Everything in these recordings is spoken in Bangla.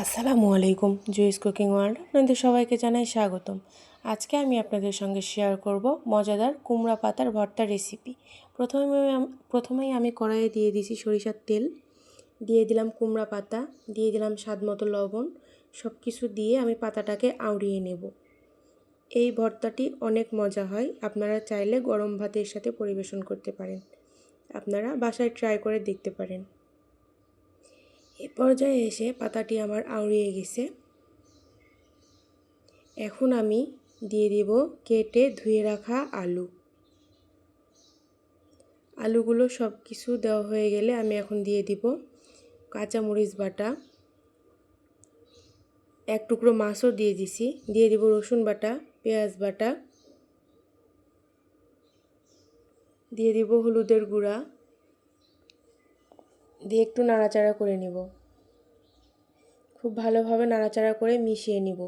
আসসালামু আলাইকুম। জুইস কুকিং ওয়ার্ল্ড আপনাদের সবাইকে জানাই স্বাগতম। আজকে আমি আপনাদের সঙ্গে শেয়ার করব মজাদার কুমড়া পাতার ভর্তা রেসিপি। প্রথমেই আমি কড়াইয়ে দিয়ে দিয়েছি সরিষার তেল, দিয়ে দিলাম কুমড়া পাতা, দিয়ে দিলাম স্বাদমতো লবণ। সব কিছু দিয়ে আমি পাতাটাকে আউড়িয়ে নেব। এই ভর্তাটি অনেক মজা হয়, আপনারা চাইলে গরম ভাতের সাথে পরিবেশন করতে পারেন। আপনারা বাসায় ট্রাই করে দেখতে পারেন। এ পর্যায়ে এসে পাতাটি আমার আউড়িয়ে গেছে। এখন আমি দিয়ে দেব কেটে ধুয়ে রাখা আলুগুলো সব কিছু দেওয়া হয়ে গেলে আমি এখন দিয়ে দিব কাঁচামরিচ বাটা, এক টুকরো মাছও দিয়ে দিছি, দিয়ে দিব রসুন বাটা, পেঁয়াজ বাটা, দিয়ে দিব হলুদের গুঁড়া, দিয়ে একটু নাড়াচাড়া করে নিব। খুব ভালোভাবে নাড়াচাড়া করে মিশিয়ে নিব।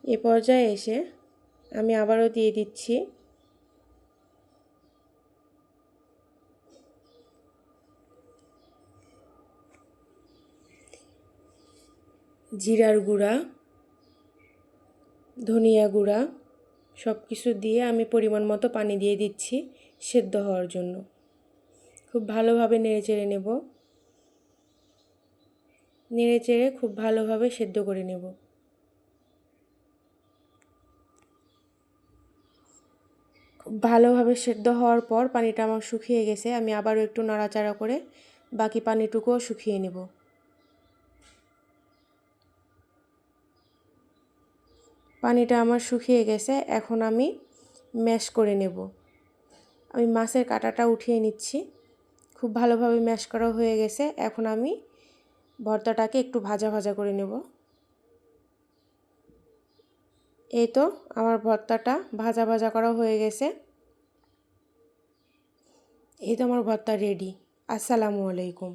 এ পর্যায়ে এসে আমি আবারও দিয়ে দিচ্ছি জিরার গুঁড়া, ধনিয়া গুঁড়া। সব কিছু দিয়ে আমি পরিমাণ মতো পানি দিয়ে দিচ্ছি সেদ্ধ হওয়ার জন্য। খুব ভালোভাবে নেড়েচেড়ে নেব, নেড়েচেড়ে খুব ভালোভাবে সেদ্ধ করে নেব। খুব ভালোভাবে সেদ্ধ হওয়ার পর পানিটা আমার শুকিয়ে গেছে। আমি আবারও একটু নাড়াচাড়া করে বাকি পানিটুকুও শুকিয়ে নেব। পানিটা আমার শুকিয়ে গেছে, এখন আমি ম্যাশ করে নেব। আমি মাছের কাঁটাটা উঠিয়ে নিচ্ছি। খুব ভালোভাবে ম্যাশ করা হয়ে গেছে। এখন আমি ভর্তাটাকে একটু ভাজা ভাজা করে নেব। এই তো আমার ভর্তাটা ভাজা ভাজা করা হয়ে গেছে। এই তো আমার ভর্তা রেডি। আসসালামু আলাইকুম।